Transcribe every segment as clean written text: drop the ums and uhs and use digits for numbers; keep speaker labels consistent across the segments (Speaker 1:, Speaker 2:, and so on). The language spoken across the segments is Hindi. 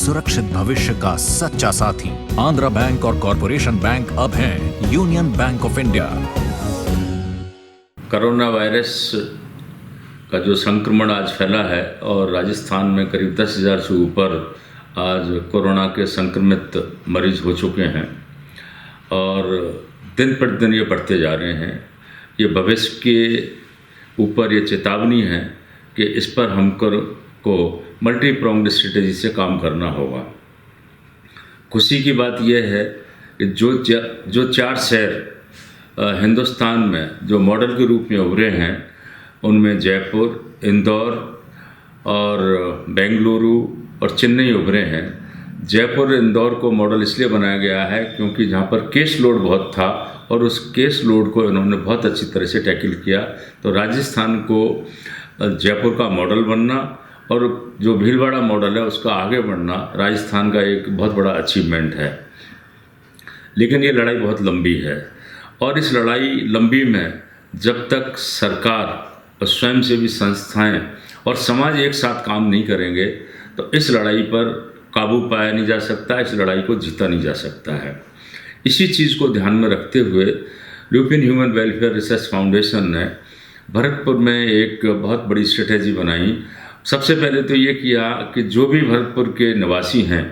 Speaker 1: सुरक्षित भविष्य का सच्चा साथी। आंध्रा बैंक और कॉरपोरेशन बैंक अब हैं union bank of India.
Speaker 2: Corona virus का जो संक्रमण आज फैला है और राजस्थान में करीब 10,000 से ऊपर आज कोरोना के संक्रमित मरीज हो चुके हैं और दिन प्रतिदिन ये बढ़ते जा रहे हैं। ये भविष्य के ऊपर ये चेतावनी है कि इस पर हमको मल्टी प्रोंग्ड स्ट्रेटेजी से काम करना होगा। खुशी की बात यह है कि जो 4 शहर हिंदुस्तान में जो मॉडल के रूप में उभरे हैं उनमें जयपुर, इंदौर और बेंगलुरु और चेन्नई उभरे हैं। जयपुर इंदौर को मॉडल इसलिए बनाया गया है क्योंकि जहाँ पर केस लोड बहुत था और उस केस लोड को इन्होंने बहुत अच्छी तरह से टैकल किया। तो राजस्थान को जयपुर का मॉडल बनना और जो भीलवाड़ा मॉडल है उसका आगे बढ़ना राजस्थान का एक बहुत बड़ा अचीवमेंट है। लेकिन ये लड़ाई बहुत लंबी है और इस लड़ाई लंबी में जब तक सरकार और स्वयंसेवी संस्थाएं और समाज एक साथ काम नहीं करेंगे तो इस लड़ाई पर काबू पाया नहीं जा सकता, इस लड़ाई को जीता नहीं जा सकता है। इसी चीज़ को ध्यान में रखते हुए European human welfare research foundation ने भरतपुर में एक बहुत बड़ी स्ट्रेटेजी बनाई। सबसे पहले तो ये किया कि जो भी भरतपुर के निवासी हैं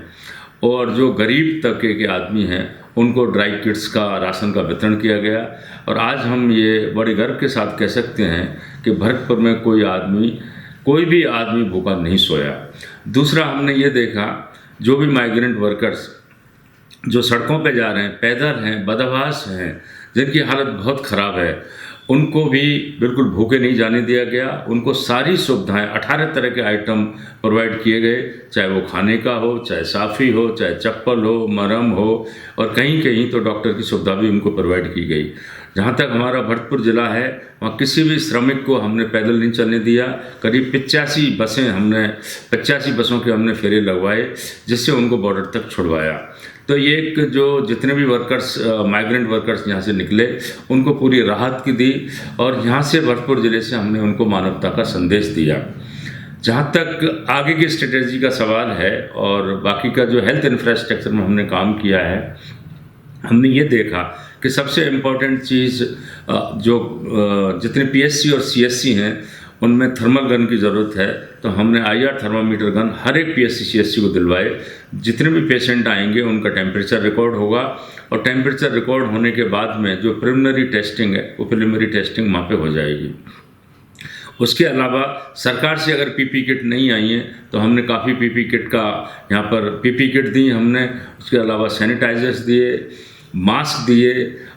Speaker 2: और जो गरीब तबके के आदमी हैं उनको ड्राई किट्स का राशन का वितरण किया गया और आज हम ये बड़े गर्व के साथ कह सकते हैं कि भरतपुर में कोई भी आदमी भूखा नहीं सोया। दूसरा हमने ये देखा जो भी माइग्रेंट वर्कर्स जो सड़कों पे जा रहे हैं, पैदल हैं, बदहवास हैं, जिनकी हालत बहुत ख़राब है, उनको भी बिल्कुल भूखे नहीं जाने दिया गया। उनको सारी सुविधाएं 18 तरह के आइटम प्रोवाइड किए गए, चाहे वो खाने का हो, चाहे साफ़ी हो, चाहे चप्पल हो, मरहम हो और कहीं कहीं तो डॉक्टर की सुविधा भी उनको प्रोवाइड की गई। जहाँ तक हमारा भरतपुर ज़िला है वहाँ किसी भी श्रमिक को हमने पैदल नहीं चलने दिया। करीब 85 बसों के हमने फेरे लगवाए जिससे उनको बॉर्डर तक छुड़वाया। तो ये एक जो जितने भी वर्कर्स माइग्रेंट वर्कर्स यहाँ से निकले उनको पूरी राहत की दी और यहाँ से भरतपुर ज़िले से हमने उनको मानवता का संदेश दिया। जहाँ तक आगे की स्ट्रेटेजी का सवाल है और बाकी का जो हेल्थ इंफ्रास्ट्रक्चर में हमने काम किया है, हमने ये देखा कि सबसे इम्पोर्टेंट चीज़ जो जितने पीएचसी और सीएचसी हैं उनमें थर्मल गन की ज़रूरत है। तो हमने IR थर्मामीटर गन हर एक पीएचसी सीएचसी को दिलवाए। जितने भी पेशेंट आएंगे उनका टेम्परेचर रिकॉर्ड होगा और टेम्परेचर रिकॉर्ड होने के बाद में जो प्रिलिमिनरी टेस्टिंग है वो प्रिलिमिनरी टेस्टिंग वहाँ पे हो जाएगी। उसके अलावा सरकार से अगर पीपी किट नहीं आई है तो हमने काफ़ी पीपी किट का यहाँ पर पीपी किट दी हमने। उसके अलावा सैनिटाइजर्स दिए, मास्क दिए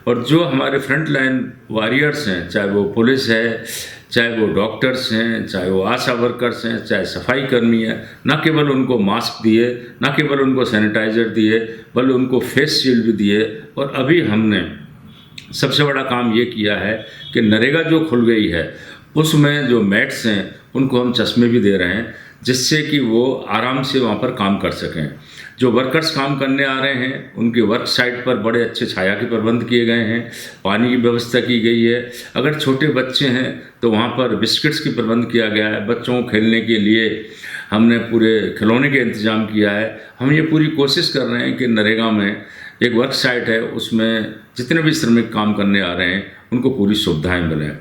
Speaker 2: और जो हमारे फ्रंट लाइन वॉरियर्स हैं, चाहे वो पुलिस है, चाहे वो डॉक्टर्स हैं, चाहे वो आशा वर्कर्स हैं, चाहे सफाई कर्मी है, न केवल उनको मास्क दिए, न केवल उनको सैनिटाइज़र दिए, बल्कि उनको फेस शील्ड भी दिए। और अभी हमने सबसे बड़ा काम ये किया है कि नरेगा जो खुल गई है उसमें जो मैट्स हैं उनको हम चश्मे भी दे रहे हैं जिससे कि वो आराम से वहाँ पर काम कर सकें। जो वर्कर्स काम करने आ रहे हैं उनके वर्क साइट पर बड़े अच्छे छाया के प्रबंध किए गए हैं, पानी की व्यवस्था की गई है। अगर छोटे बच्चे हैं तो वहाँ पर बिस्किट्स की प्रबंध किया गया है। बच्चों को खेलने के लिए हमने पूरे खिलौने के इंतज़ाम किया है। हम ये पूरी कोशिश कर रहे हैं कि नरेगा में एक वर्क साइट है उसमें जितने भी श्रमिक काम करने आ रहे हैं उनको पूरी सुविधाएँ मिलें।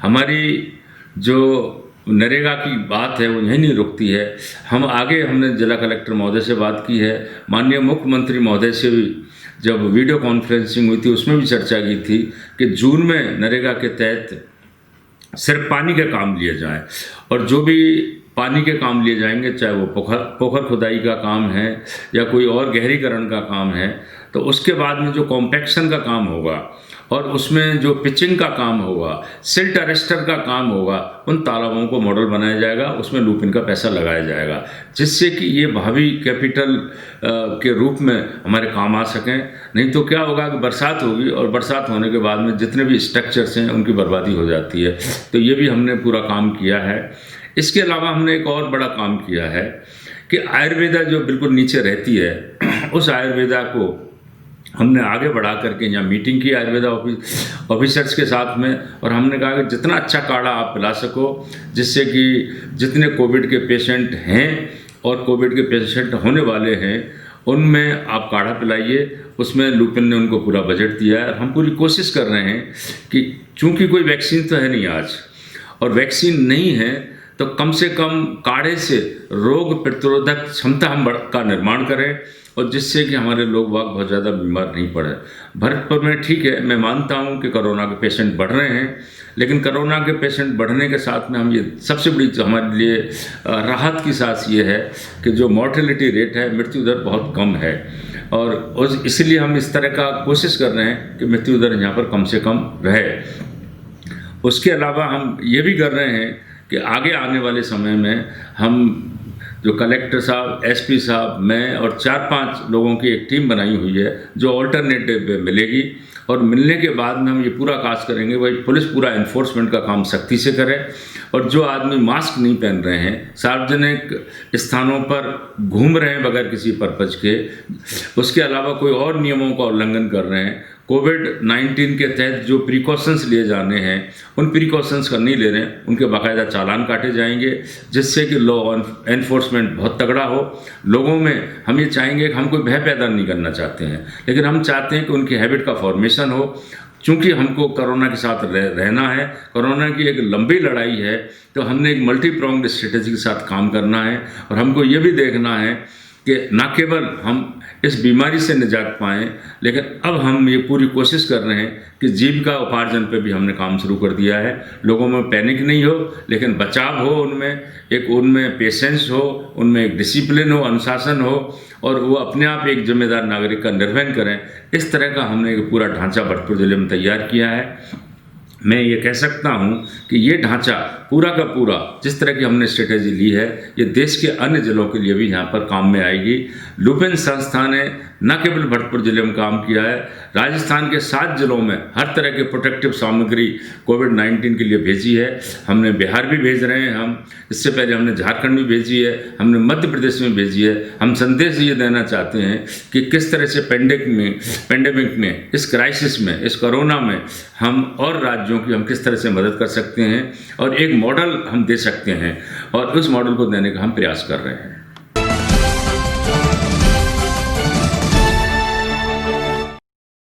Speaker 2: हमारी जो नरेगा की बात है वो यहीं नहीं रुकती है। हमने जिला कलेक्टर महोदय से बात की है, माननीय मुख्यमंत्री महोदय से भी जब वीडियो कॉन्फ्रेंसिंग हुई थी उसमें भी चर्चा की थी कि जून में नरेगा के तहत सिर्फ पानी के काम लिए जाएं और जो भी पानी के काम लिए जाएंगे, चाहे वो पोखर खुदाई का काम है या कोई और गहरीकरण का काम है, तो उसके बाद में जो कॉम्पैक्शन का काम होगा और उसमें जो पिचिंग का काम होगा, सिल्ट अरेस्टर का काम होगा, उन तालाबों को मॉडल बनाया जाएगा, उसमें लूपिन का पैसा लगाया जाएगा जिससे कि ये भावी कैपिटल के रूप में हमारे काम आ सकें। नहीं तो क्या होगा कि बरसात होगी और बरसात होने के बाद में जितने भी स्ट्रक्चर्स हैं उनकी बर्बादी हो जाती है। तो ये भी हमने पूरा काम किया है। इसके अलावा हमने एक और बड़ा काम किया है कि आयुर्वेदा जो बिल्कुल नीचे रहती है उस आयुर्वेदा को हमने आगे बढ़ा करके यहाँ मीटिंग की आयुर्वेदा ऑफिसर्स के साथ में और हमने कहा कि जितना अच्छा काढ़ा आप पिला सको जिससे कि जितने कोविड के पेशेंट हैं और कोविड के पेशेंट होने वाले हैं उनमें आप काढ़ा पिलाइए। उसमें लुपिन ने उनको पूरा बजट दिया है। हम पूरी कोशिश कर रहे हैं कि चूंकि कोई वैक्सीन तो है नहीं आज, और वैक्सीन नहीं है तो कम से कम काढ़े से रोग प्रतिरोधक क्षमता हम का निर्माण करें, और जिससे कि हमारे लोग बहुत ज़्यादा बीमार नहीं पड़े। भरतपुर में ठीक है, मैं मानता हूँ कि कोरोना के पेशेंट बढ़ रहे हैं, लेकिन कोरोना के पेशेंट बढ़ने के साथ में हम ये सबसे बड़ी हमारे लिए राहत की सांस ये है कि जो मॉर्टेलिटी रेट है, मृत्यु दर बहुत कम है, और इसलिए हम इस तरह का कोशिश कर रहे हैं कि मृत्यु दर यहाँ पर कम से कम रहे। उसके अलावा हम ये भी कर रहे हैं कि आगे आने वाले समय में हम जो कलेक्टर साहब, एसपी साहब, मैं और 4-5 लोगों की एक टीम बनाई हुई है जो ऑल्टरनेटिव मिलेगी, और मिलने के बाद में हम ये पूरा काज करेंगे भाई पुलिस पूरा एनफोर्समेंट का काम सख्ती से करे, और जो आदमी मास्क नहीं पहन रहे हैं, सार्वजनिक स्थानों पर घूम रहे हैं बगैर किसी पर्पज के, उसके अलावा कोई और नियमों का उल्लंघन कर रहे हैं, कोविड-19 के तहत जो प्रिकॉशंस लिए जाने हैं उन प्रिकॉशंस का नहीं ले रहे हैं, उनके बाकायदा चालान काटे जाएंगे, जिससे कि लॉ एनफोर्समेंट बहुत तगड़ा हो। लोगों में हम ये चाहेंगे कि हम कोई भय पैदा नहीं करना चाहते हैं, लेकिन हम चाहते हैं कि उनकी हैबिट का फॉर्मेशन हो। चूँकि हमको कोरोना के साथ रहना है, कोरोना की एक लंबी लड़ाई है, तो हमने एक मल्टी प्रोंग्ड स्ट्रेटजी के साथ काम करना है, और हमको ये भी देखना है कि न केवल हम इस बीमारी से निजात पाएँ, लेकिन अब हम ये पूरी कोशिश कर रहे हैं कि जीविका उपार्जन पे भी हमने काम शुरू कर दिया है। लोगों में पैनिक नहीं हो, लेकिन बचाव हो, उनमें पेशेंस हो, उनमें एक डिसिप्लिन हो, अनुशासन हो, और वो अपने आप एक जिम्मेदार नागरिक का निर्वहन करें। इस तरह का हमने एक पूरा ढांचा भरतपुर जिले में तैयार किया है। मैं ये कह सकता हूँ कि ये ढांचा पूरा का पूरा जिस तरह की हमने स्ट्रेटेजी ली है, ये देश के अन्य जिलों के लिए भी यहाँ पर काम में आएगी। लुपिन संस्था ने न केवल भरतपुर जिले में काम किया है, राजस्थान के 7 जिलों में हर तरह के प्रोटेक्टिव सामग्री कोविड-19 के लिए भेजी है। हमने बिहार भी भेज रहे हैं, हम इससे पहले हमने झारखंड भी भेजी है, हमने मध्य प्रदेश में भेजी है। हम संदेश ये देना चाहते हैं कि किस तरह से पेंडेमिक में, इस क्राइसिस में, इस कोरोना में हम और राज्यों की हम किस तरह से मदद कर सकते हैं, और एक मॉडल हम दे सकते हैं, और उस मॉडल को देने का हम प्रयास कर रहे हैं।